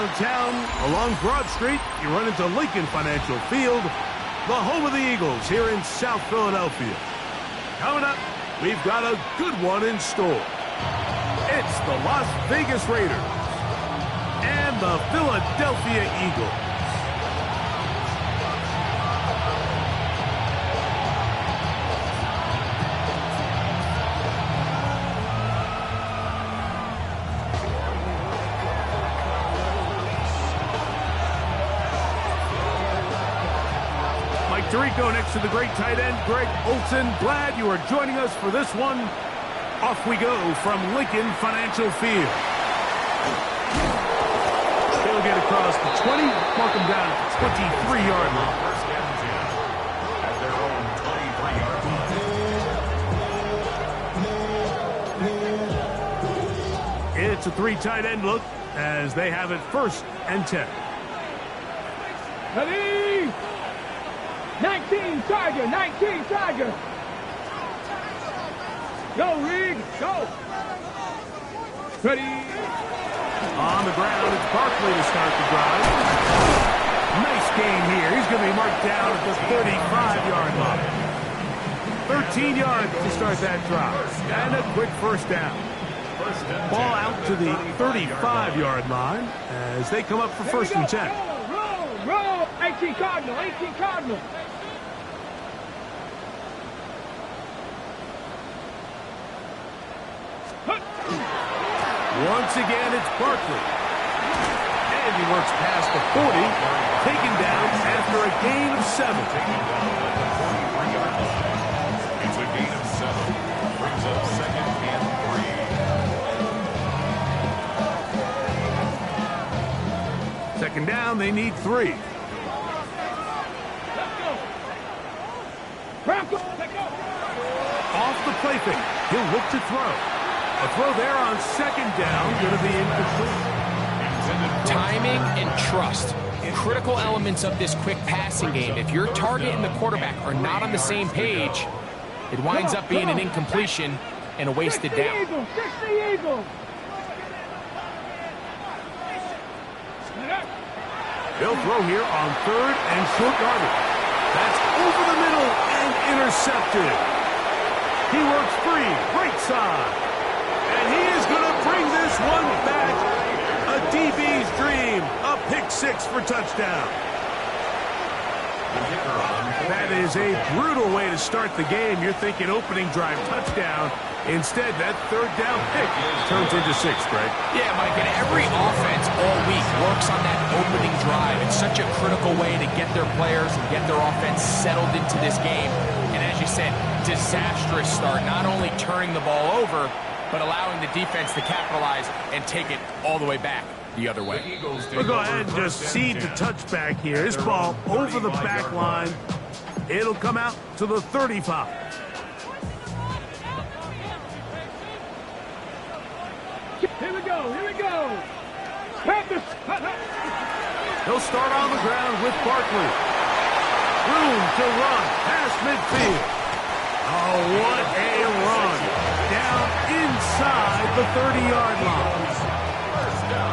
downtown along Broad Street, you run into Lincoln Financial Field, the home of the Eagles here in South Philadelphia. Coming up, we've got a good one in store. It's the Las Vegas Raiders and the Philadelphia Eagles. Tirico next to the great tight end, Greg Olsen. Glad you are joining us for this one. Off we go from Lincoln Financial Field. He'll get across the 20, mark him down at the 23-yard line. At their own 23-yard line. It's a three tight end look as they have it 1st and 10. Ready? 19 Tiger, 19 Tiger. Go, Reed, go. Ready. On the ground, it's Barkley to start the drive. Nice gain here. He's going to be marked down at the 35-yard line. 13 yards to start that drive. And a quick first down. Ball out to the 35-yard line as they come up for 1st and 10. Roll, 18 Cardinal, 18 Cardinal. Once again, it's Barkley. And he works past the 40, taken down after a gain of 7. It's a gain of 7. Brings up 2nd and 3. 2nd down, they need 3. Off the play fake. He'll look to throw. A throw there on 2nd down, going to be incomplete. Timing and trust. Critical elements of this quick passing game. If your target and the quarterback are not on the same page, it winds up being an incompletion and a wasted down. They'll throw here on 3rd and short yardage. That's over the middle and intercepted. He works free, right side. And he is going to bring this one back. A DB's dream. A pick 6 for touchdown. That is a brutal way to start the game. You're thinking opening drive touchdown. Instead, that 3rd down pick turns into 6, Greg. Yeah, Mike, and every offense all week works on that opening drive. It's such a critical way to get their players and get their offense settled into this game. And as you said, disastrous start, not only turning the ball over, but allowing the defense to capitalize and take it all the way back the other way. We'll go ahead and just cede the touchback here. This ball over the back line. It'll come out to the 35. Here we go, here we go. He'll start on the ground with Barkley. Room to run past midfield. Oh, what a run. Down inside the 30-yard line.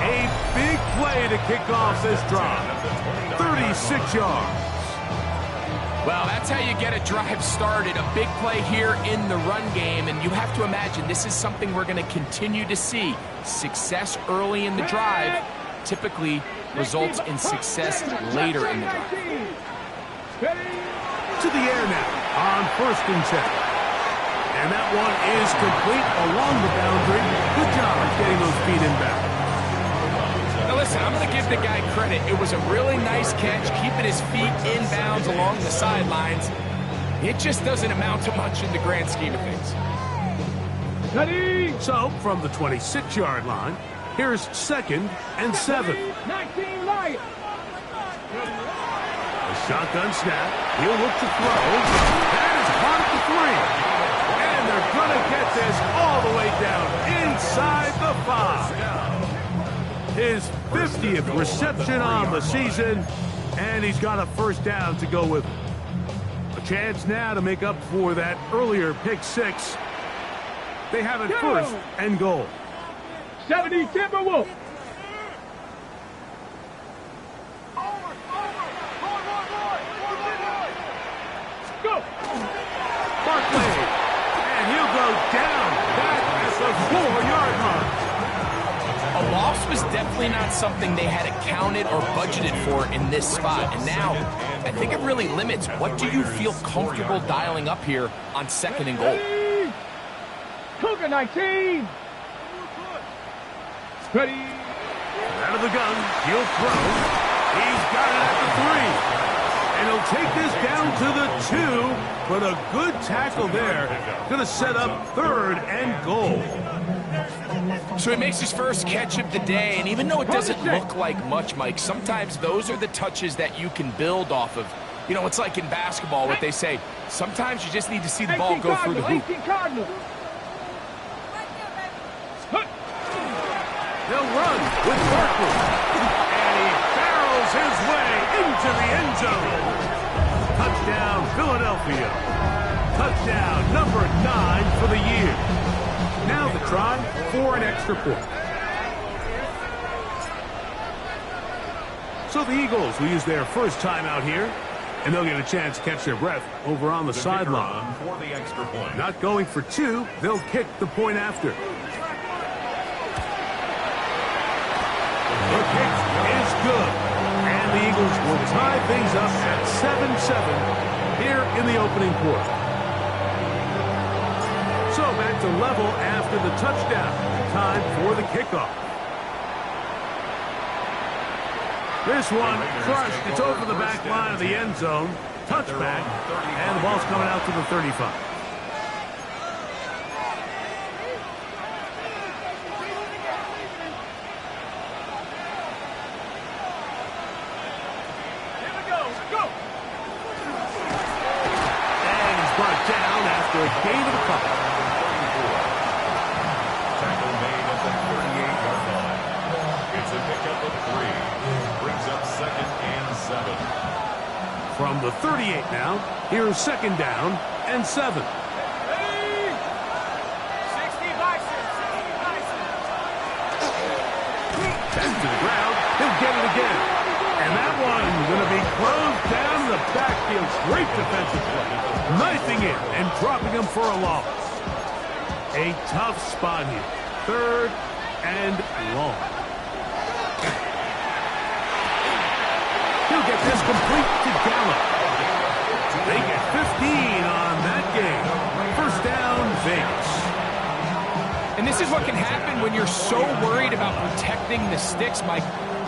A big play to kick off this drive. 36 yards. Well, that's how you get a drive started. A big play here in the run game, and you have to imagine this is something we're going to continue to see. Success early in the drive typically results in success later in the drive. To the air now on 1st and 10. And that one is complete along the boundary. Good job getting those feet in bounds. Now listen, I'm going to give the guy credit. It was a really nice catch, keeping his feet in bounds along the sidelines. It just doesn't amount to much in the grand scheme of things. Ready? So, from the 26-yard line, here's 2nd and 7. 19 Lions. A shotgun snap. He'll look to throw. That is caught at the 3. And they're going to get this all the way down inside the 5. His 50th reception on the season, and he's got a 1st down to go with it. A chance now to make up for that earlier pick 6. They have it 1st and goal. 70 Timberwolves. this was definitely not something they had accounted or budgeted for in this spot. And now, I think it really limits what do you feel comfortable dialing up here on 2nd and goal. Cougar 19. Ready. Out of the gun, he'll throw. He's got it at the 3. And he'll take this down to the 2, but a good tackle there. Going to set up 3rd and goal. So he makes his first catch of the day, and even though it doesn't look like much, Mike, sometimes those are the touches that you can build off of. You know, it's like in basketball, what they say, sometimes you just need to see the ball go through the hoop. 18 Cardinals. They'll run with Barkley. And he barrels his way into the end zone. Touchdown, Philadelphia. Touchdown, number 9 for the year. Now the try for an extra point. So the Eagles will use their first time out here, and they'll get a chance to catch their breath over on the sideline. For the extra point. Not going for 2, they'll kick the point after. The kick is good, and the Eagles will tie things up at 7-7 here in the opening quarter. So back to level after the touchdown. Time for the kickoff. This one crushed. It's over the back line of the end zone. Touchback, and the ball's coming out to the 35. And he's brought down after a gain of a couple. Tackle made at the 38-yard line. It's a pickup of 3. Brings up 2nd and 7. From the 38 now, here's 2nd down and 7. 60 Bison. Back to the ground. He'll get it again. And that one going to be closed down in the backfield. Great defensive play. Knifing in and dropping him for a loss. A tough spot here. 3rd and long. He'll get this complete to Gallup. They get 15 on that game. First down, Vegas. And this is what can happen when you're so worried about protecting the sticks, Mike.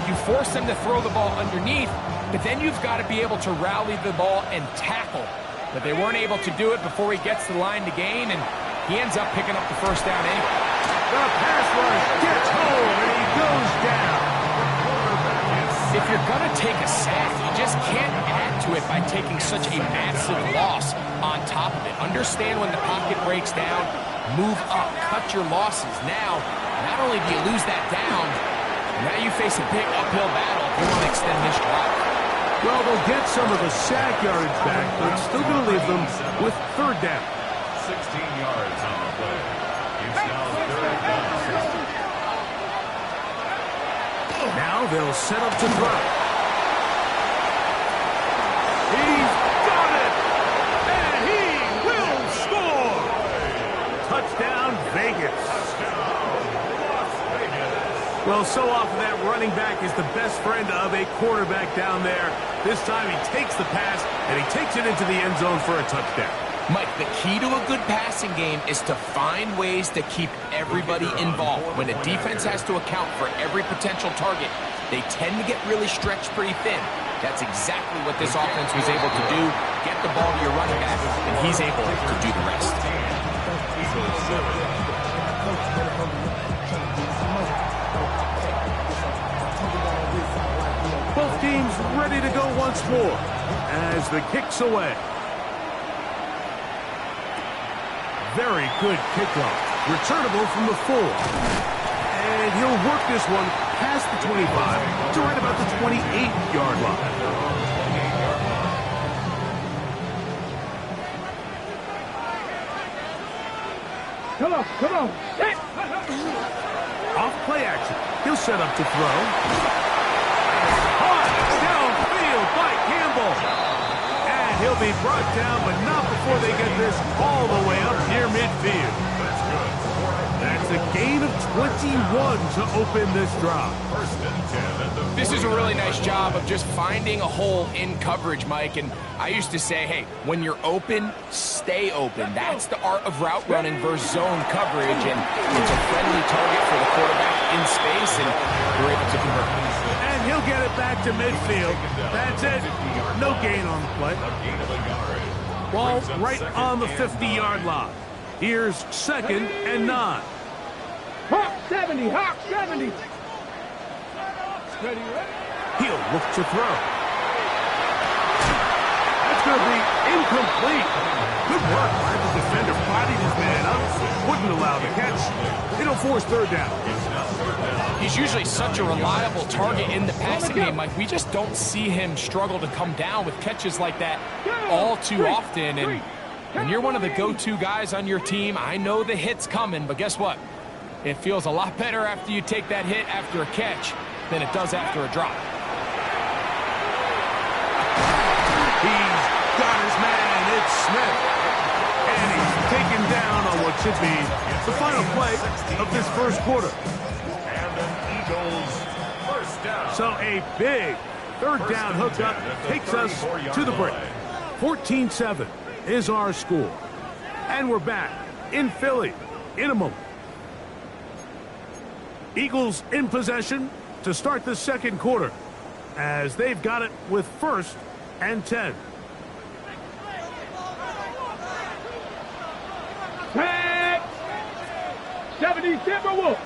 You force them to throw the ball underneath, but then you've got to be able to rally the ball and tackle. But they weren't able to do it before he gets to the line to gain, and he ends up picking up the first down anyway. The pass rush gets home, and he goes down. If you're going to take a sack, you just can't add to it by taking such a massive loss on top of it. Understand when the pocket breaks down, move up, cut your losses. Now, not only do you lose that down, now you face a big uphill battle if you want to extend this drive. Well, they'll get some of the sack yardage back, but still going to leave them with 3rd down. 16 yards on the play. It's now 3rd down. Now they'll set up to throw. He's got it! And he will score! Touchdown, Vegas. Well, so often that running back is the best friend of a quarterback down there. This time he takes the pass, and he takes it into the end zone for a touchdown. Mike, the key to a good passing game is to find ways to keep everybody involved. When a defense has to account for every potential target, they tend to get really stretched pretty thin. That's exactly what this offense was able to do. Get the ball to your running back, and he's able to do the rest. Both teams ready to go once more as the kick's away. Very good kickoff. Returnable from the 4. And he'll work this one past the 25 to right about the 28-yard line. Come on. Hit. Off play action. He'll set up to throw. Caught downfield by Campbell. And he'll be brought down, but not before they get this all the way up near midfield. That's a gain of 21 to open this drive. First and 10 at the This is a 49 really nice yard job line. of just finding a hole in coverage, Mike. And I used to say, hey, when you're open, stay open. That's the art of route running versus zone coverage. And it's a friendly target for the quarterback in space, and we're able to convert. And he'll get it back to midfield. That's it. No gain on the play. A gain of a yard. Ball Brings up right second on the and 50-yard line. Here's 2nd and 9. Hawk 70, Hawk 70. Ready, ready. He'll look to throw. That's going to be incomplete. Good work by the defender. Bodied his man up. Wouldn't allow the catch. It'll force 3rd down. He's usually such a reliable target in the passing game, Mike. We just don't see him struggle to come down with catches like that all too often. And when you're one of the go-to guys on your team, I know the hit's coming, but guess what? It feels a lot better after you take that hit after a catch than it does after a drop. He's got his man. It's Smith. And he's taken down on what should be the final play of this first quarter. And an Eagles first down. So a big 3rd down hookup takes us to the break. 14-7 is our score. And we're back in Philly in a moment. Eagles in possession to start the 2nd quarter as they've got it with 1st and 10. Tag. 70 Timberwolves.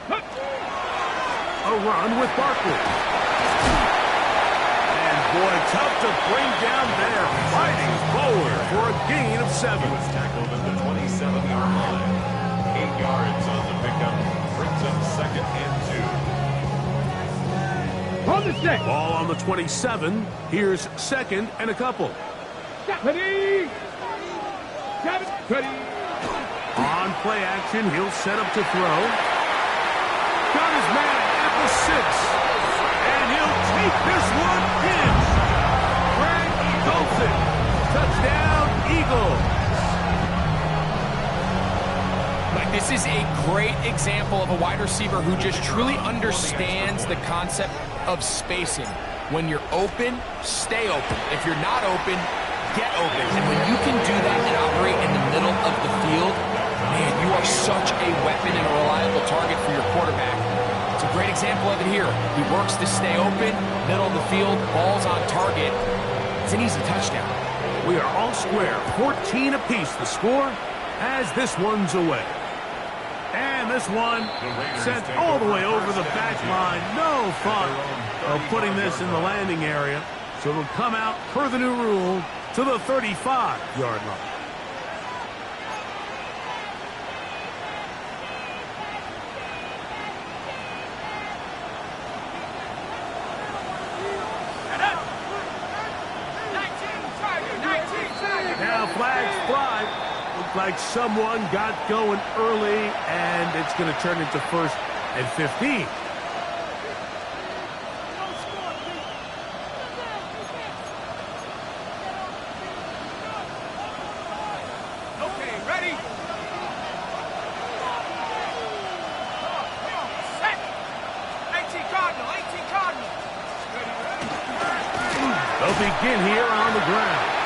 A run with Barkley. And boy, tough to bring down there. Fighting forward for a gain of 7. He was tackled at the 27-yard line. 8 yards on the pickup. Brings up 2nd and 2. On the set. Ball on the 27. Here's 2nd and a couple. Ready. Ready. On play action, he'll set up to throw. Got his man at the 6. And he'll take this one in. Greg Golson. Touchdown, Eagles. Mike, this is a great example of a wide receiver who just truly understands the concept of spacing. When you're open, stay open. If you're not open, get open. And when you can do that and operate in the middle of the field, man, you are such a weapon and a reliable target for your quarterback. It's a great example of it here. He works to stay open, middle of the field, ball's on target. It's an easy touchdown. We are all square, 14 apiece the score as this one's away. And this one sent all the way over the back line. No thought of putting this in the landing area. So it'll come out per the new rule to the 35-yard line. Now flags fly. Looked like someone got going early, and it's going to turn into 1st and 15. Okay, ready. Set. 18 Cardinal, 18 Cardinal. They'll begin here on the ground.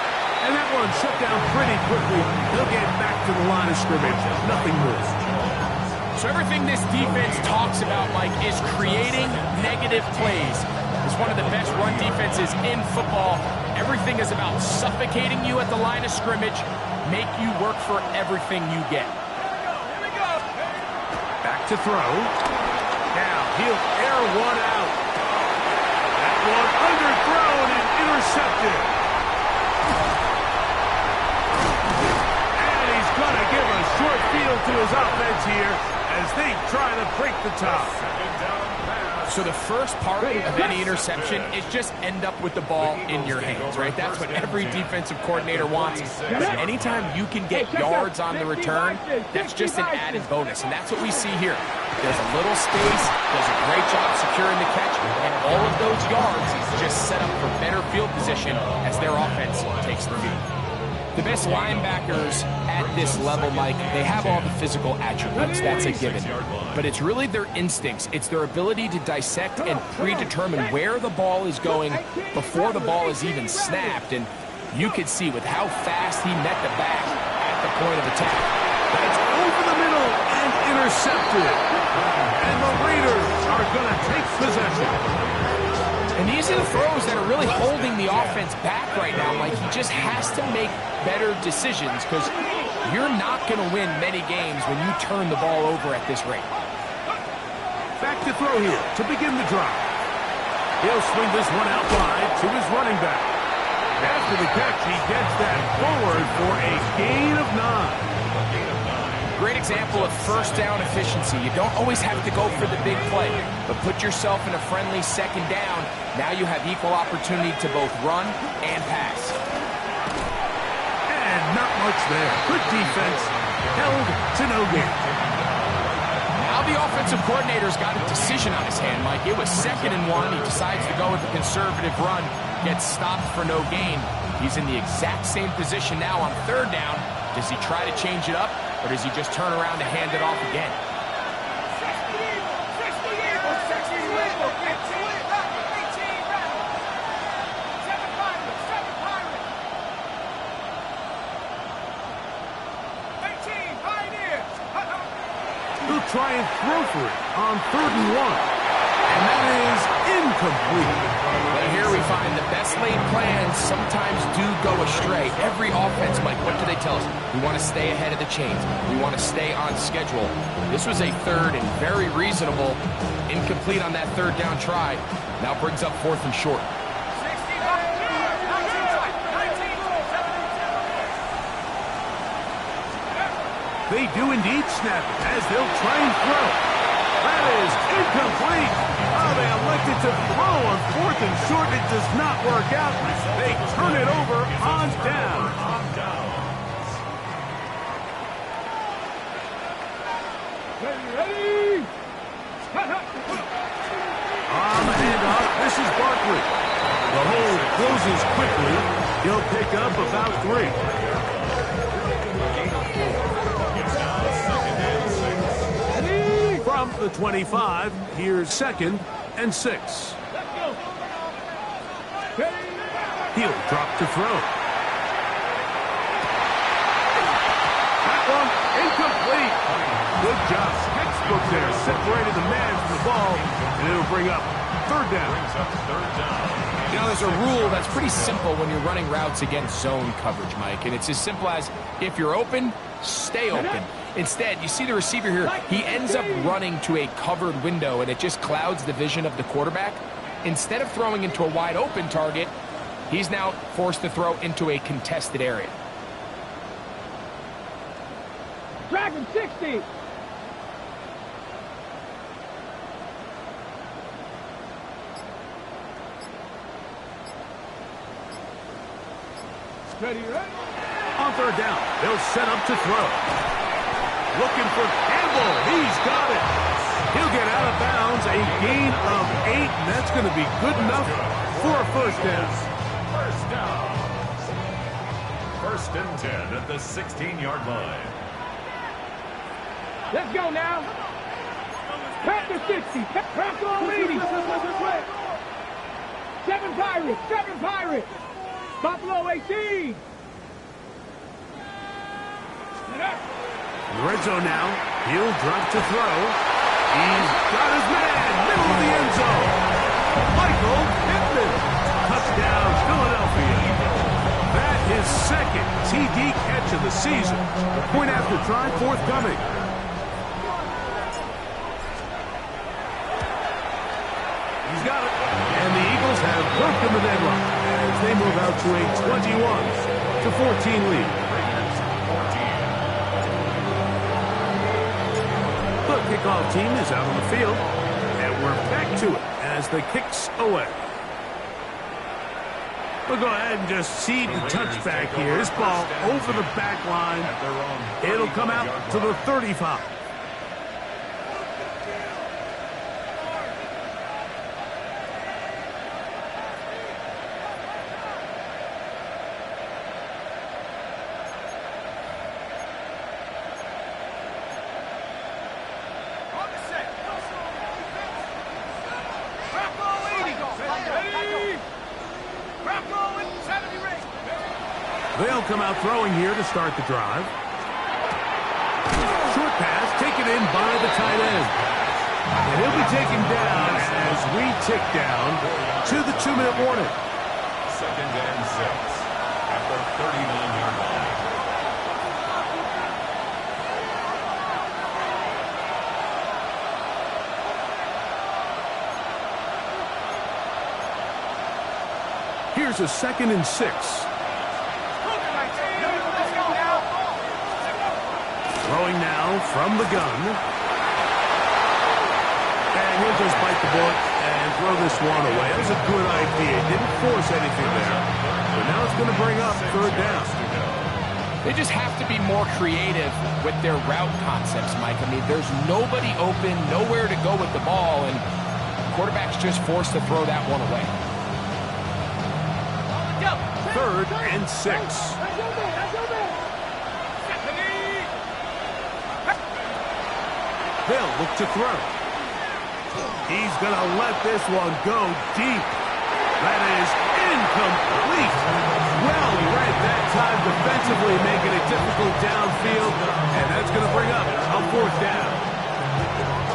And that one shut down pretty quickly. They'll get back to the line of scrimmage. Nothing more. So everything this defense talks about, Mike, is creating negative plays. It's one of the best run defenses in football. Everything is about suffocating you at the line of scrimmage, make you work for everything you get. Back to throw. Now he'll air one out. That one underthrown and intercepted. And he's going to give a short field to his offense here as they try to break the top. So the first part of any interception is just end up with the ball in your hands, right? That's what every defensive coordinator wants. But anytime you can get yards on the return, that's just an added bonus. And that's what we see here. There's a little space, does a great job securing the catch, and all of those yards just set up for better field position as their offense takes the field. The best linebackers at this level, Mike, they have all the physical attributes. That's a given. But it's really their instincts. It's their ability to dissect and predetermine where the ball is going before the ball is even snapped. And you could see with how fast he met the back at the point of attack. That's over the middle and intercepted. And the Raiders are going to take possession. And these are the throws that are really holding the offense back right now, Mike. He just has to make better decisions because you're not going to win many games when you turn the ball over at this rate. Back to throw here to begin the drive. He'll swing this one out wide to his running back. After the catch, he gets that forward for a gain of 9. Great example of first down efficiency. You don't always have to go for the big play, but put yourself in a friendly second down. Now you have equal opportunity to both run and pass. And not much there. Good defense. Held to no gain. Now the offensive coordinator's got a decision on his hand, Mike. It was 2nd and 1. He decides to go with a conservative run. Gets stopped for no gain. He's in the exact same position now on 3rd down. Does he try to change it up? Or does he just turn around and hand it off again? He'll try and throw for it on 3rd and 1. And that is incomplete. Well, here we find the best laid plans sometimes do go astray. Every offense, Mike, what do they tell us? We want to stay ahead of the chains. We want to stay on schedule. This was a 3rd and very reasonable. Incomplete on that 3rd down try. Now brings up 4th and short. They do indeed snap it as they'll try and throw. That is incomplete. Oh, they elected to throw on 4th and short. It does not work out. They turn it over on down. Ready? On the handoff, this is Barkley. The hole closes quickly. He'll pick up about 3. From the 25, here's 2nd and 6. He'll drop to throw. That one incomplete. Good job. Textbook there. Separated the man from the ball, and it'll bring up 3rd down. You know, there's a rule that's pretty simple when you're running routes against zone coverage, Mike, and it's as simple as if you're open, stay open. Instead, you see the receiver here, he ends up running to a covered window, and it just clouds the vision of the quarterback. Instead of throwing into a wide open target, he's now forced to throw into a contested area. Dragon 60. Ready? On 3rd down, they'll set up to throw. Looking for Campbell. He's got it. He'll get out of bounds. A gain of 8, and that's going to be good enough for a 1st down. 1st and 10 at the 16-yard line. Let's go now. Panther 60. Panther 80. 7 Pirates. 7 Pirates. Buffalo 18. Red zone now. He'll drop to throw. He's got his man. Middle of the end zone. Michael Pittman. Touchdown, Philadelphia. That is 2nd TD catch of the season. Point after try forthcoming. He's got it. And the Eagles have broken the deadlock as they move out to a 21-14 lead. The kickoff team is out on the field, and we're back to it as the kick's away. We'll go ahead and just see the touchback here. This ball over the back line. It'll come out to the 35. They'll come out throwing here to start the drive. Short pass taken in by the tight end. And he'll be taken down as we tick down to the 2-minute warning. 2nd and 6 at the 39-yard line. Here's a 2nd and 6. Throwing now from the gun. And he'll just bite the bullet and throw this one away. That was a good idea. Didn't force anything there. But now it's going to bring up 3rd down. They just have to be more creative with their route concepts, Mike. I mean, there's nobody open, nowhere to go with the ball, and quarterback's just forced to throw that one away. 3rd and 6. They'll look to throw. He's going to let this one go deep. That is incomplete. Well read that time defensively, making it difficult downfield, and that's going to bring up a 4th down.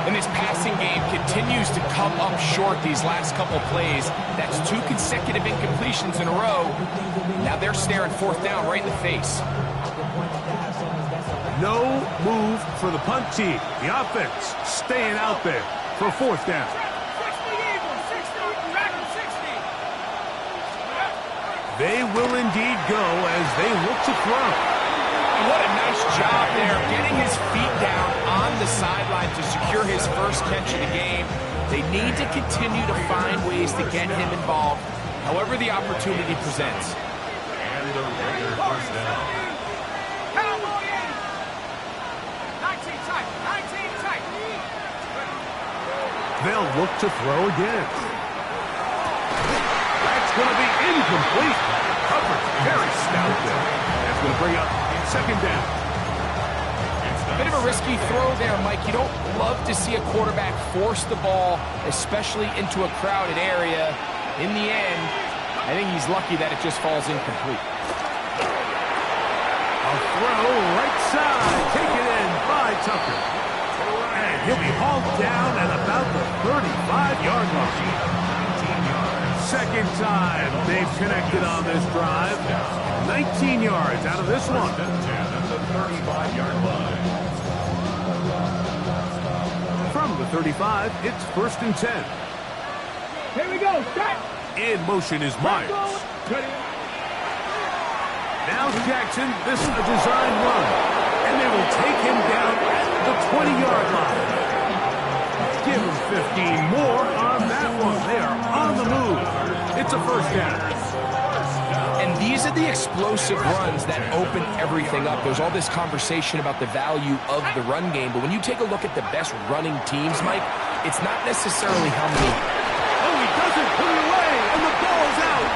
And this passing game continues to come up short these last couple plays. That's 2 consecutive incompletions in a row. Now they're staring 4th down right in the face. No move for the punt team. The offense staying out there for 4th down. They will indeed go as they look to throw. What a nice job there, getting his feet down on the sideline to secure his first catch of the game. They need to continue to find ways to get him involved, however the opportunity presents. And a Raider 1st down. They'll look to throw again. That's going to be incomplete. Coverage very stout there. That's going to bring up 2nd down. Bit of a risky throw there, Mike. You don't love to see a quarterback force the ball, especially into a crowded area. In the end, I think he's lucky that it just falls incomplete. A throw right side, taken in by Tucker. And he'll be hauled down at about the 35-yard line. 2nd time they've connected on this drive. 19 yards out of this one. 10 at the 35-yard line. From the 35, it's 1st and 10. Here we go. Set. In motion is Myers. Now Jackson, this is a design run. And they will take him down at the 20-yard line. Give him 15 more on that one. They are on the move. It's a 1st down. And these are the explosive runs that open everything up. There's all this conversation about the value of the run game, but when you take a look at the best running teams, Mike, it's not necessarily how many. Oh, he doesn't put it away, and the ball's out.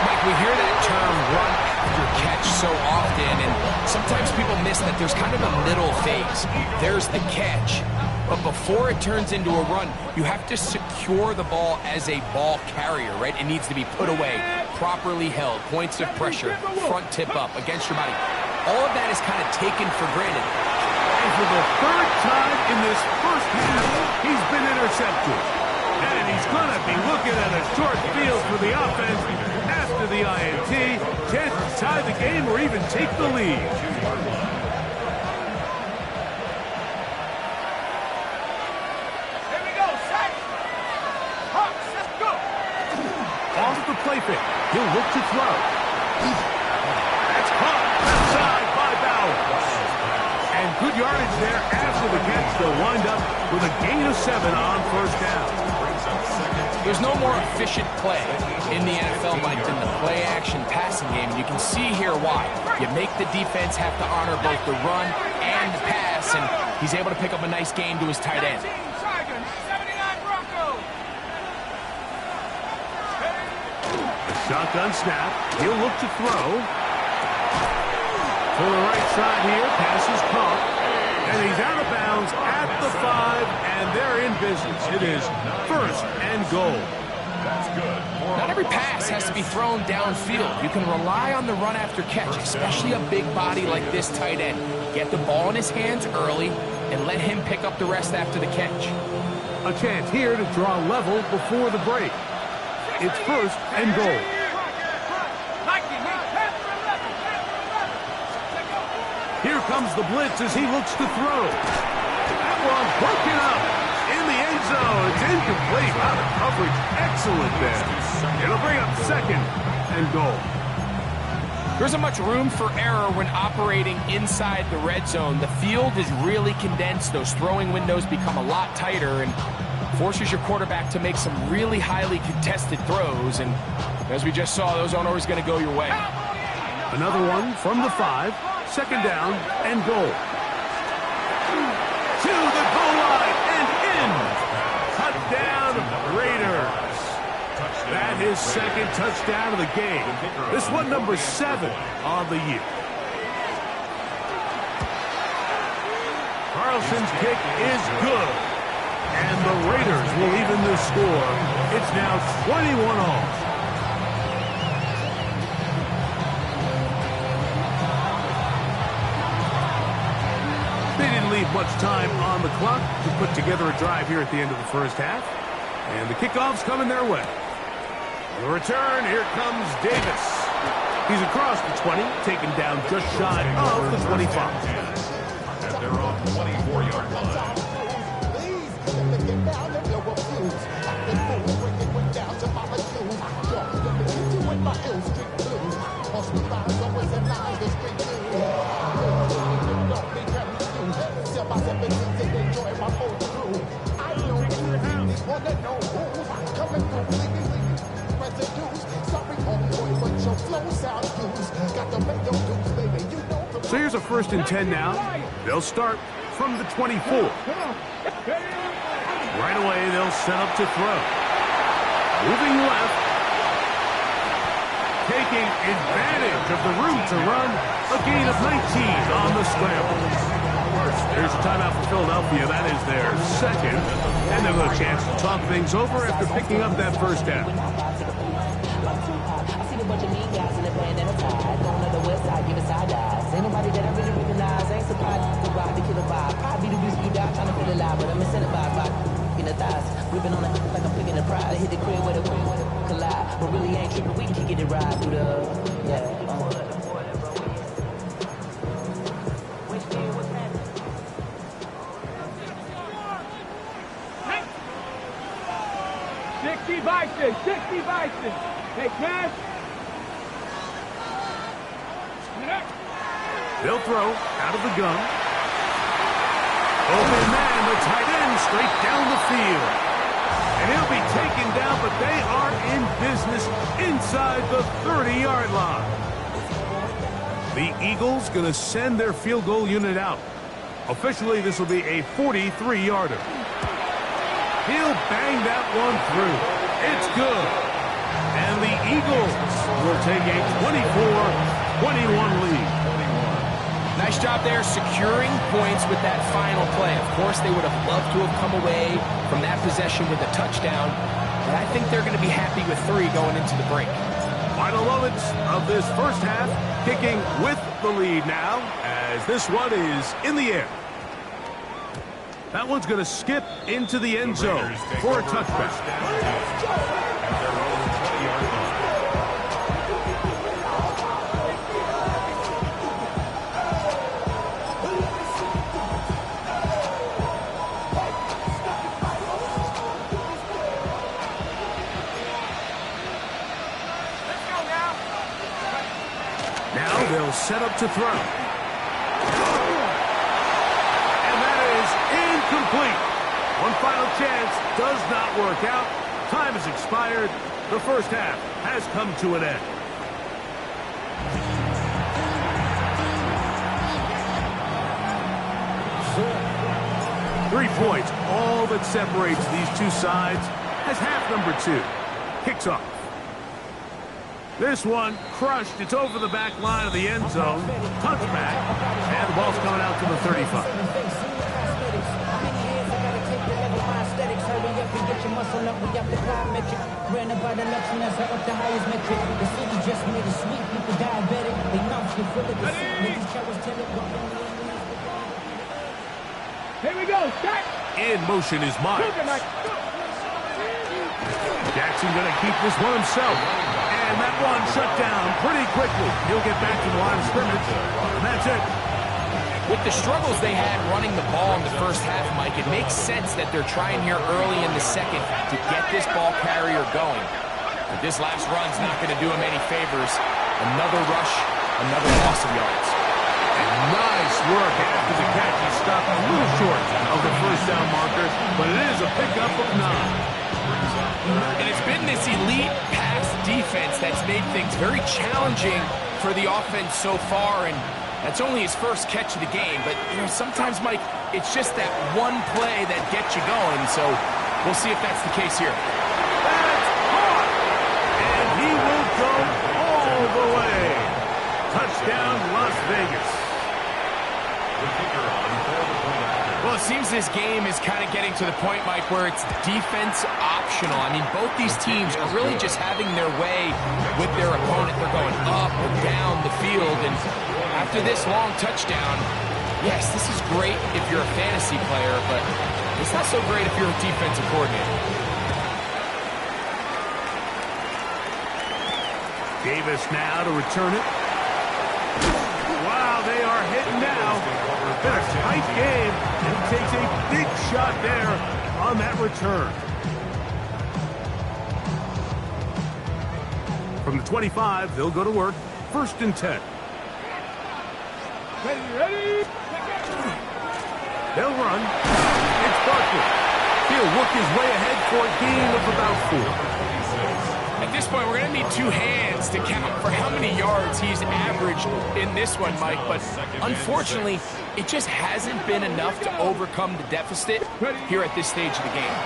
Mike, we hear that term run after catch so often, and sometimes people miss that there's kind of a middle phase. There's the catch, but before it turns into a run, you have to secure the ball as a ball carrier, right? It needs to be put away, properly held, points of pressure, front tip up against your body. All of that is kind of taken for granted. And for the 3rd time in this first half, he's been intercepted. And he's going to be looking at a short field for the offense after the INT. Chance to tie the game or even take the lead. Here we go. Set. Hawks, let's go. Off the play fake. He'll look to throw. That's caught outside by Bowers. And good yardage there after the catch. They'll wind up with a gain of 7 on 1st down. There's no more efficient play in the NFL, Mike, than the play-action passing game. And you can see here why. You make the defense have to honor both the run and the pass, and he's able to pick up a nice gain to his tight end. Shotgun snap. He'll look to throw. To the right side here. Pass is caught. And he's out of bounds at the 5, and they're in business. It is first and goal. That's good. Not every pass has to be thrown downfield. You can rely on the run after catch, especially a big body like this tight end. Get the ball in his hands early and let him pick up the rest after the catch. A chance here to draw level before the break. It's first and goal. Here comes the blitz as he looks to throw. That one broken up in the end zone. It's incomplete. Out of coverage. Excellent there. It'll bring up second and goal. There isn't much room for error when operating inside the red zone. The field is really condensed. Those throwing windows become a lot tighter and forces your quarterback to make some really highly contested throws. And as we just saw, those aren't always going to go your way. Another one from the 5. Second down and goal. To the goal line and in. Touchdown, Raiders. That is second touchdown of the game. This one number 7 on the year. Carlson's kick is good. And the Raiders will even the score. It's now 21-all. They didn't leave much time on the clock to put together a drive here at the end of the first half. And the kickoff's coming their way. The return, here comes Davis. He's across the 20, taken down just shy of the 25. And they're on 24-yard line. So here's a first and 10 now. They'll start from the 24. Right away, they'll set up to throw. Moving left. Taking advantage of the room to run. A gain of 19 on the scramble. Here's a timeout for Philadelphia. That is their second. And they'll have a chance to talk things over after picking up that first down. Bunch of mean guys in the band and a tie. Going to the west side, giving side eyes. Ain't nobody that I really recognize. Ain't surprised to ride the killer vibe. Probably be the reason you die trying to feel alive. But I'm incentivized by in the thighs. Ripping on it like I'm picking a pride. Hit the crib with a collide. But really ain't tripping. We can get it right through the. Yeah. 60 Bison, 60 Bison. Take pass. They'll throw out of the gun. Open man, the tight end, straight down the field. And he'll be taken down, but they are in business inside the 30-yard line. The Eagles going to send their field goal unit out. Officially, this will be a 43-yarder. He'll bang that one through. It's good. And the Eagles will take a 24-21 lead. Nice job there securing points with that final play. Of course, they would have loved to have come away from that possession with a touchdown, but I think they're going to be happy with 3 going into the break. Final moments of this first half, kicking with the lead now, as this one is in the air. That one's going to skip into the end zone for a touchback. They'll set up to throw. And that is incomplete. One final chance does not work out. Time has expired. The first half has come to an end. Three points, all that separates these two sides, as half number 2 kicks off. This one crushed. It's over the back line of the end zone. Touchback. And the ball's coming out to the 35. hustle up, we up the metric. Ran about election as I up the highest metric. The city just made a sweep, people diabetic. They mouths get full of the seat. Niggas cowards tell it. Here we go. Start. In motion is Mike. Jackson going to keep this one himself. And that one shut down pretty quickly. He'll get back to the line of scrimmage. And that's it. With the struggles they had running the ball in the first half, Mike, it makes sense that they're trying here early in the second to get this ball carrier going. But this last run's not going to do him any favors. Another rush, another loss of yards. And nice work after the catch. He stopped a little short of the first down marker, but it is a pickup of 9. And it's been this elite pass defense that's made things very challenging for the offense so far, and that's only his first catch of the game. But, you know, sometimes, Mike, it's just that one play that gets you going, so we'll see if that's the case here. That's caught! And he will go all the way. Touchdown, Las Vegas. Well, it seems this game is kind of getting to the point, Mike, where it's defense optional. I mean, both these teams are really just having their way with their opponent. They're going up and down the field, and after this long touchdown, yes, this is great if you're a fantasy player, but it's not so great if you're a defensive coordinator. Davis now to return it. Wow, they are hitting now. It's been a tight game, and he takes a big shot there on that return. From the 25, they'll go to work. 1st and 10. Ready. They'll run. It's Barkley. He'll work his way ahead for a gain of about 4. At this point, we're going to need 2 hands to count for how many yards he's averaged in this one, Mike. But unfortunately, it just hasn't been enough to overcome the deficit here at this stage of the game.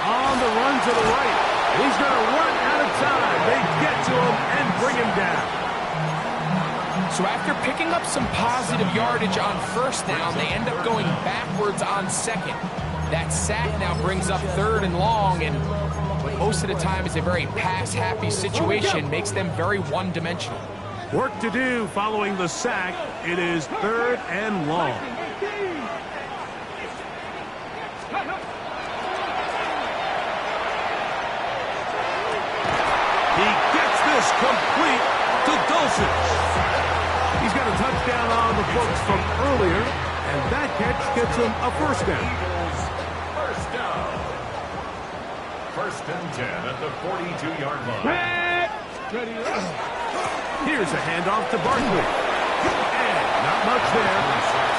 On the run to the right. He's going to run out of time. They get to him and bring him down. So after picking up some positive yardage on 1st down, they end up going backwards on 2nd. That sack now brings up 3rd and long, and what most of the time is a very pass-happy situation, makes them very one-dimensional. Work to do following the sack. It is 3rd and long. He gets this complete to Dulcich. He's got a touchdown on the books from earlier, and that catch gets him a 1st down. 1st and 10 at the 42-yard line. Ready. Here's a handoff to Barkley. And not much there.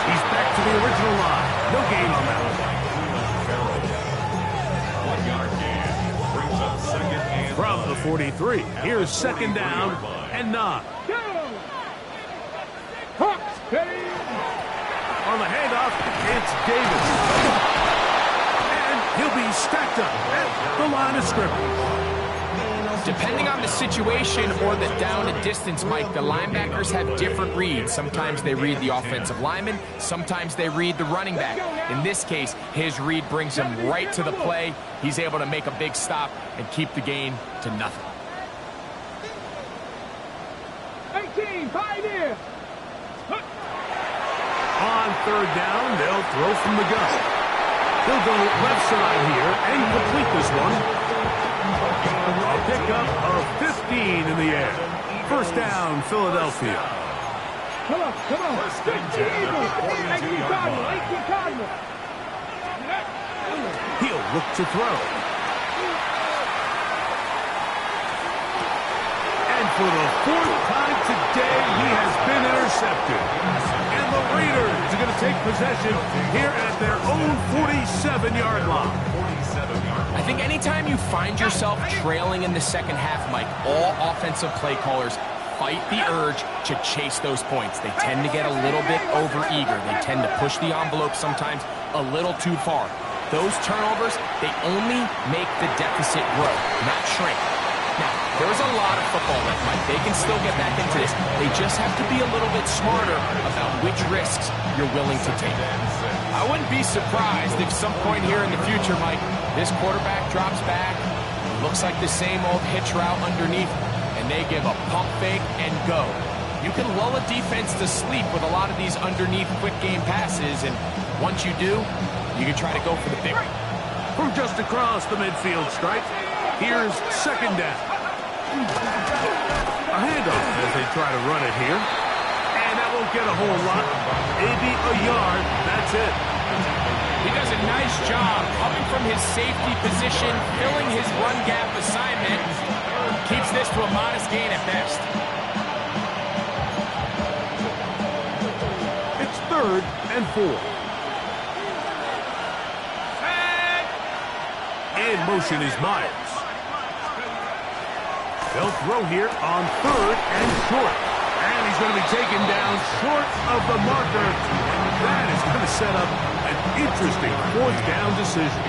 He's back to the original line. No gain on that one. 1-yard gain. Brings up 2nd and From the 43, here's 2nd down and 9. Go. Hawks. Ready. On the handoff, it's Davis. And he'll be stacked up at the line of scrimmage. Depending on the situation or the down and distance, Mike, the linebackers have different reads. Sometimes they read the offensive lineman. Sometimes they read the running back. In this case, his read brings him right to the play. He's able to make a big stop and keep the gain to nothing. 18, pioneer. On 3rd down, they'll throw from the gun. He'll go left side here and complete this one. A pickup of 15 in the air. 1st down, Philadelphia. Come on. 1st and 10 at the 42-yard line. He'll look to throw. And for the 4th time today, he has been intercepted. And the Raiders are going to take possession here at their own 47-yard line. I think anytime you find yourself trailing in the second half, Mike, all offensive play callers fight the urge to chase those points. They tend to get a little bit overeager. They tend to push the envelope sometimes a little too far. Those turnovers, they only make the deficit grow, not shrink. Now, There's a lot of football left, Mike. They can still get back into this. They just have to be a little bit smarter about which risks you're willing to take. I wouldn't be surprised if some point here in the future, Mike, this quarterback drops back, looks like the same old hitch route underneath, and they give a pump fake and go. You can lull a defense to sleep with a lot of these underneath quick game passes, and once you do, you can try to go for the big one. From just across the midfield stripe, here's second down. A handoff as they try to run it here. And that won't get a whole lot. Maybe a yard. That's it. He does a nice job coming from his safety position, filling his run gap assignment. Keeps this to a modest gain at best. It's 3rd and 4. In motion is Myers. They'll throw here on 3rd and short. And he's going to be taken down short of the marker. And that is going to set up an interesting 4th down decision.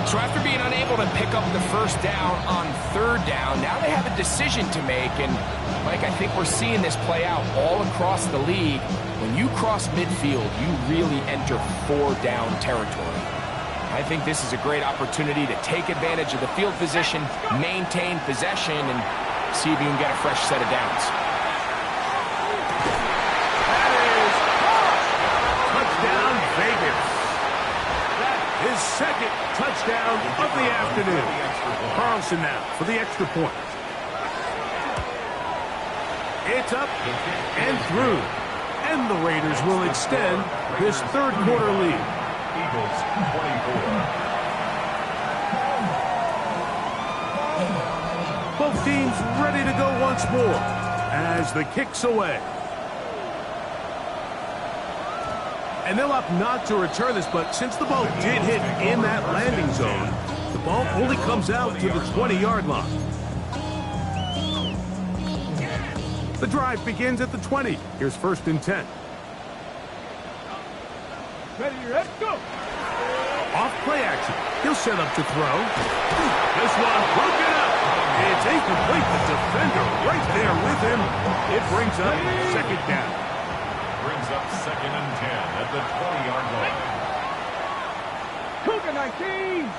So after being unable to pick up the first down on 3rd down, now they have a decision to make. And, Mike, I think we're seeing this play out all across the league. When you cross midfield, you really enter 4-down territory. I think this is a great opportunity to take advantage of the field position, maintain possession, and see if you can get a fresh set of downs. That is touchdown Vegas. His 2nd touchdown of the afternoon. Carlson now for the extra point. It's up and through. And the Raiders will extend this 3rd quarter lead. Eagles 24. Both teams ready to go once more as the kick's away. And they'll opt not to return this, but since the ball did hit in that landing zone, the ball only comes out to the 20-yard line. The drive begins at the 20. Here's 1st and 10. Ready, let's go. Off play action. He'll set up to throw. This one broken up. It's incomplete. The defender right there with him. It brings up 2nd down. Brings up 2nd and 10 at the 20-yard line. Cougar 19.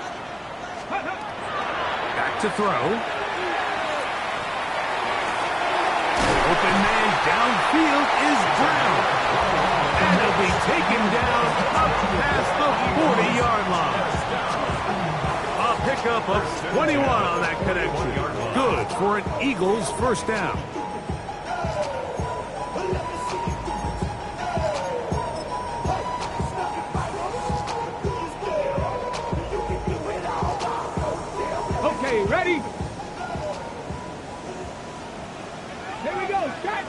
Back to throw. Open man downfield is Brown. And he'll be taken down up past the 40-yard line. A pickup of 21 on that connection. Good for an Eagles 1st down. Okay, ready? Here we go, set.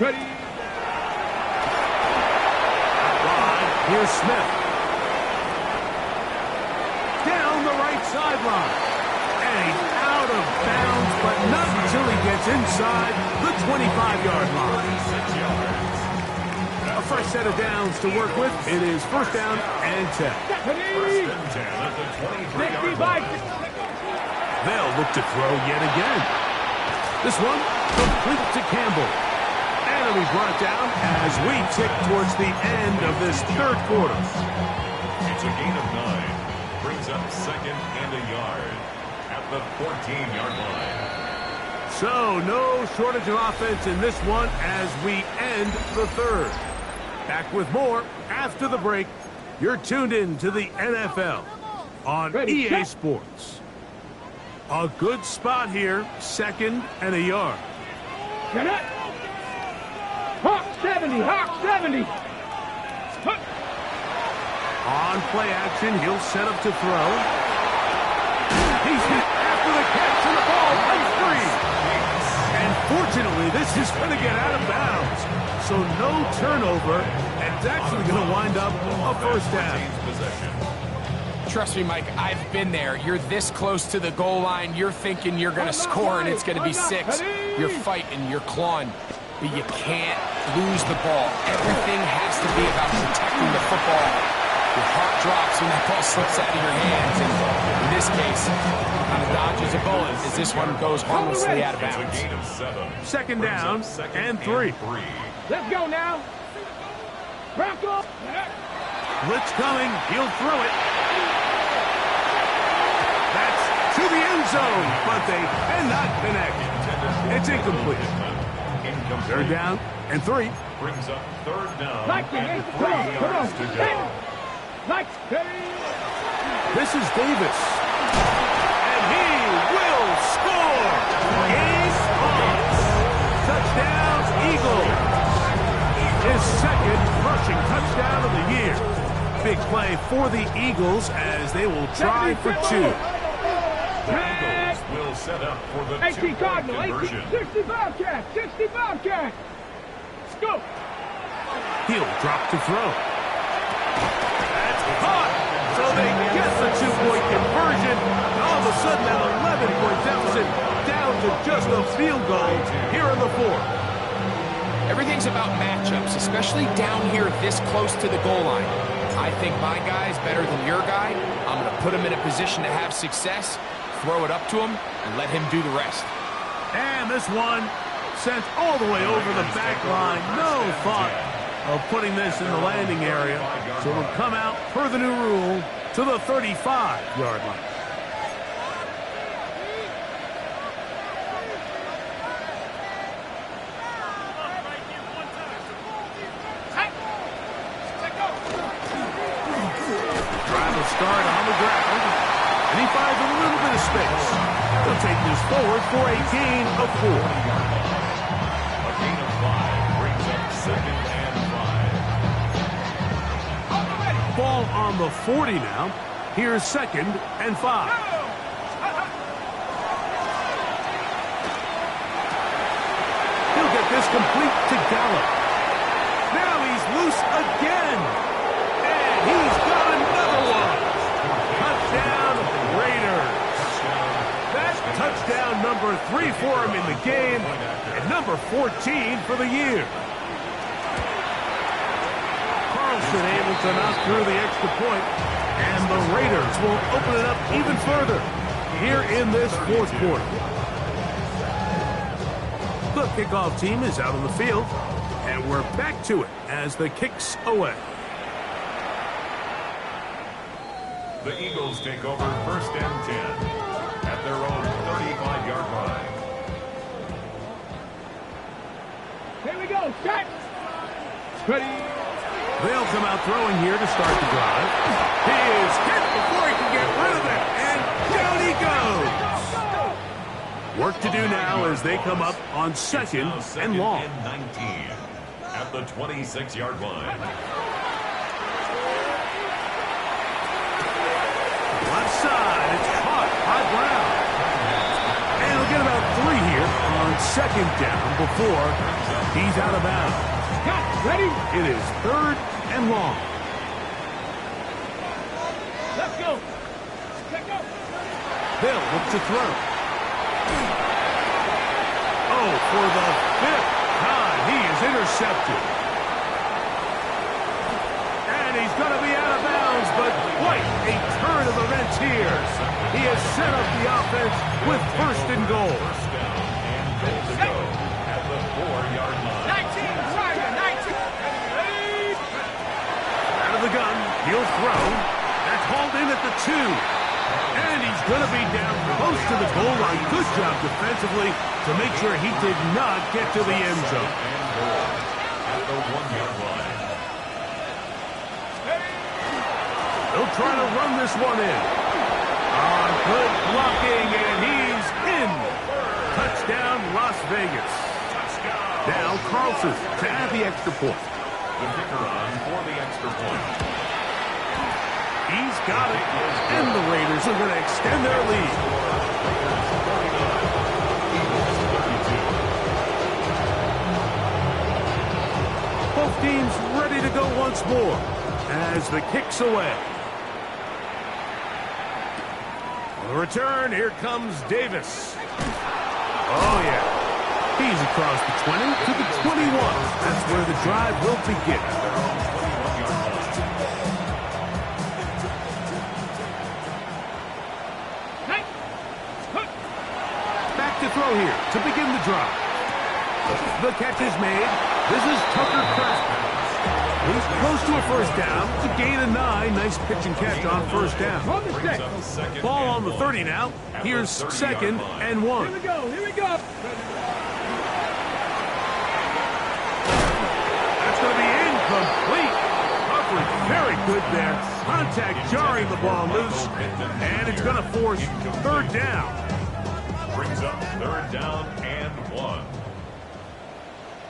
Ready? Here's Smith. Down the right sideline. And he's out of bounds, but not until he gets inside the 25-yard line. A fresh set of downs to work with. It is 1st down and 10. 1st and 10 at the 23-yard line. They'll look to throw yet again. This one complete to Campbell. And he's brought down as we tick towards the end of this 3rd quarter. It's a gain of 9. Brings up 2nd and a yard at the 14-yard line. So no shortage of offense in this one as we end the 3rd. Back with more after the break. You're tuned in to the NFL on EA Sports. A good spot here, 2nd and a yard. Get it. Hawk 70, Hawk 70. On play action, he'll set up to throw. He's hit after the catch and the ball runs free. And fortunately, this is going to get out of bounds. So no turnover, and it's actually going to wind up a 1st down. Trust me, Mike, I've been there. You're this close to the goal line. You're thinking you're going to score and it's going to be 6. You're fighting, you're clawing. But you can't lose the ball. Everything has to be about protecting the football. Your heart drops when that ball slips out of your hands. And in this case, kind of dodges a bullet as this one goes harmlessly out of bounds. Second down and 3. Let's go now. Bronco. Blitz coming. He'll throw it. That's to the end zone, but they cannot connect. It's incomplete. Third down and 3. Brings up third down. Come on. To go. This is Davis. And he will score. Ace on. Touchdown, Eagles. His second rushing touchdown of the year. Big play for the Eagles as they will try for 2. The Eagles will set up for the 2-point conversion. 60 Bobcat. Let's go. He'll drop to throw. That's caught. So they get the 2-point conversion. And all of a sudden, that 11-point deficit down to just a field goal here in the 4th. Everything's about matchups, especially down here this close to the goal line. I think my guy's better than your guy. I'm going to put him in a position to have success, throw it up to him, and let him do the rest. And this one sent all the way over the back line. No thought of putting this in the landing area. So it'll come out, per the new rule, to the 35-yard line. Start on the ground, and he finds a little bit of space. He'll take this forward for a gain of 4. A gain of 5 brings up second and 5. Ball on the 40 now. Here's second and 5. He'll get this complete to Gallup. Now he's loose again. And he's got another one. Touchdown, Raiders. That's touchdown number 3 for him in the game, and number 14 for the year. Carlson able to knock through the extra point, and the Raiders will open it up even further here in this 4th quarter. The kickoff team is out on the field, and we're back to it as the kick's away. The Eagles take over first and 10 at their own 35-yard line. Here we go. Set. Ready. They'll come out throwing here to start the drive. He is hit before he can get rid of it, and down he goes. Work to do now as they come up on second and long. And 19 at the 26-yard line. Left side, it's caught by Brown. And he'll get about 3 here on second down before he's out of bounds. Ready? It is third and long. Let's go. Let's go. They'll look to throw. Oh, for the 5th time, he is intercepted. And he's going to be out of bounds, but quite a turn of events here. He has set up the offense with first and goal. First down and goal to go at the 4-yard line. 19, Tiger, 19. Out of the gun, he'll throw. That's hauled in at the 2. And he's going to be down close to the goal line. Good job defensively to make sure he did not get to the end zone. And goal at the 1-yard line. They'll try to run this one in. Good blocking, and he's in. Touchdown, Las Vegas. Now Carlson to add the extra point. The kicker on for the extra point. He's got it, and the Raiders are going to extend their lead. Both teams ready to go once more as the kick's away. On the return, here comes Davis. Oh, yeah. He's across the 20 to the 21. That's where the drive will begin. throw here to begin the drive. The catch is made. This is Tucker Kraft. He's close to a first down. It's a gain of 9. Nice pitch and catch on first down. Ball on the 30 now. Here's 2nd and 1. Here we go. Here we go. That's going to be incomplete. Coverage very good there. Contact jarring the ball loose. And it's going to force 3rd down. Brings up 3rd down and 1.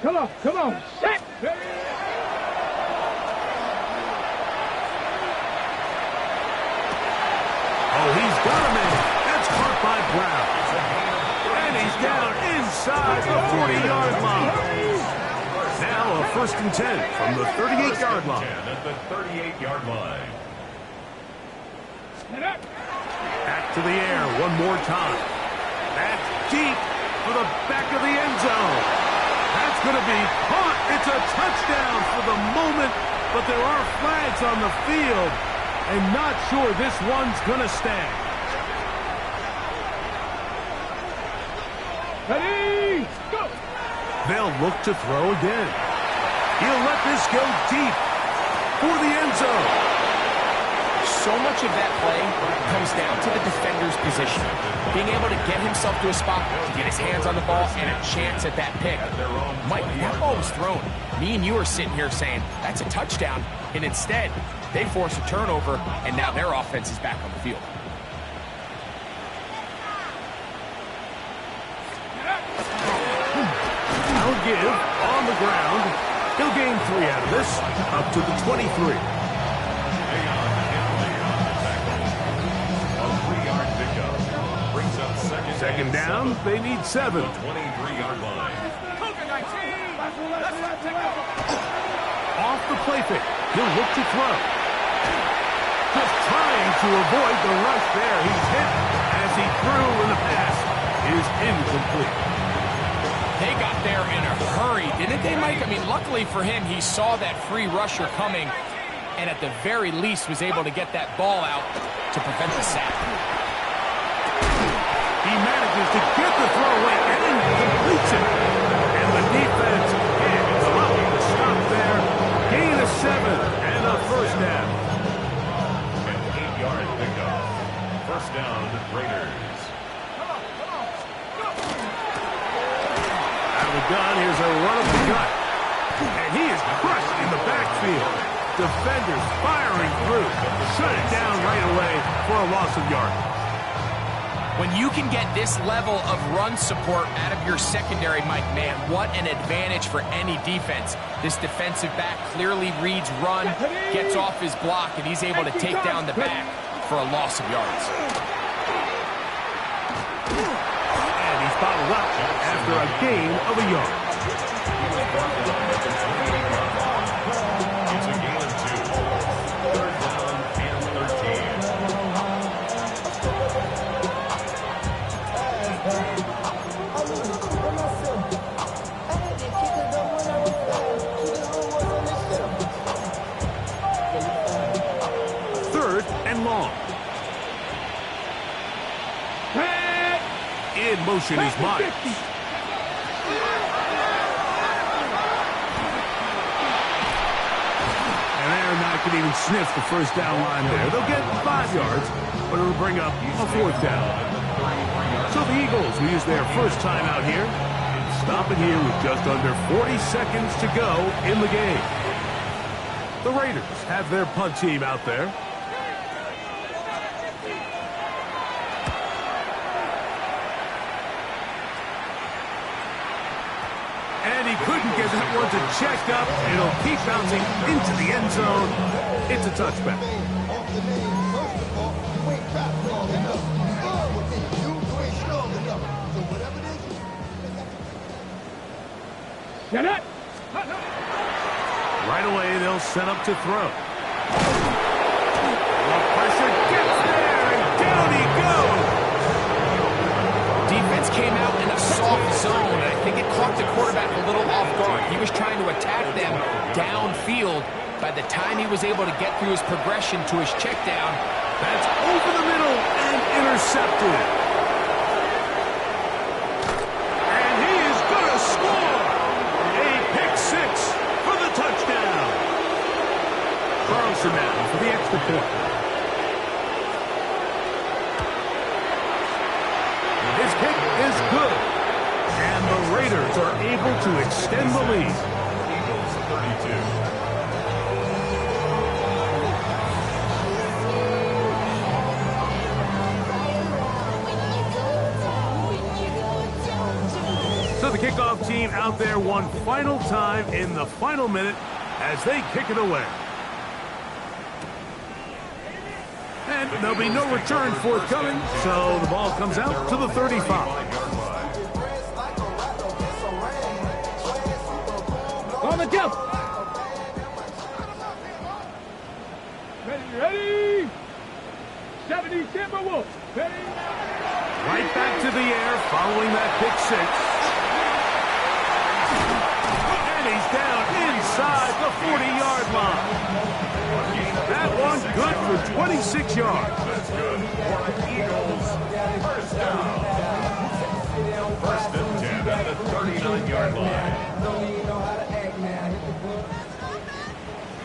Come on. Come on. Set. Oh, he's got him in. That's caught by Brown. And he's down inside the 40-yard line. Now a 1st and 10 from the 38-yard line. At the 38-yard line. Back to the air one more time. That's deep for the back of the end zone. That's going to be caught. It's a touchdown for the moment, but there are flags on the field, and not sure this one's going to stand. Ready, go! They'll look to throw again. He'll let this go deep for the end zone. So much of that play comes down to the defender's position. Being able to get himself to a spot, to get his hands on the ball, and a chance at that pick. Mike, that ball was thrown. Me and you are sitting here saying, that's a touchdown. And instead, they force a turnover, and now their offense is back on the field. I'll give on the ground. He'll gain 3 out of this, up to the 23. Second down, they need 7. 23-yard line. Off the play fake, he'll look to throw. Just trying to avoid the rush there. He's hit as he threw, and the pass is incomplete. They got there in a hurry, didn't they, Mike? I mean, luckily for him, he saw that free rusher coming, and at the very least was able to get that ball out to prevent the sack. He manages to get the throw away and completes it. And the defense can't come up with a stop there. Gain of 7 and a first down. An 8-yard pickup. First down, Raiders. Out of the gun, here's a run of the gut. And he is crushed in the backfield. Defenders firing through. Shut it down right away for a loss of yardage. When you can get this level of run support out of your secondary, Mike, man, what an advantage for any defense. This defensive back clearly reads run, gets off his block, and he's able to take down the back for a loss of yards. And he's fouled out after a gain of a yard. It's a gain of 2. 3rd down and 13. Long. In motion is Myers. And Aaron Knight can even sniff the first down line there. They'll get 5 yards, but it'll bring up a 4th down. So the Eagles will use their first time out here. Stop it here with just under 40 seconds to go in the game. The Raiders have their punt team out there. And he couldn't get that one to check up. It'll keep bouncing into the end zone. It's a touchback. Get it! Right away, they'll set up to throw. The pressure gets there, and down he goes. Defense came out in a soft zone, and I think it caught the quarterback a little off guard. He was trying to attack them downfield. By the time he was able to get through his progression to his check down, that's over the middle and intercepted. the point. His kick is good. And the Raiders are able to extend the lead. Eagles 32. So the kickoff team out there one final time in the final minute as they kick it away. And there'll be no return forthcoming, so the ball comes out to the 35. On the jump. Ready. 70 Timberwolves. Ready. Right back to the air following that pick six. And he's down inside the 40-yard line. That one good for 26 yards. That's good for the Eagles. First down. First and 10 at the 39-yard line.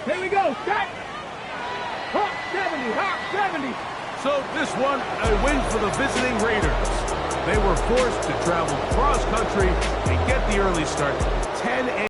Here we go. Set. Hawk 70. Hawk 70. So this one, a win for the visiting Raiders. They were forced to travel cross-country and get the early start. 10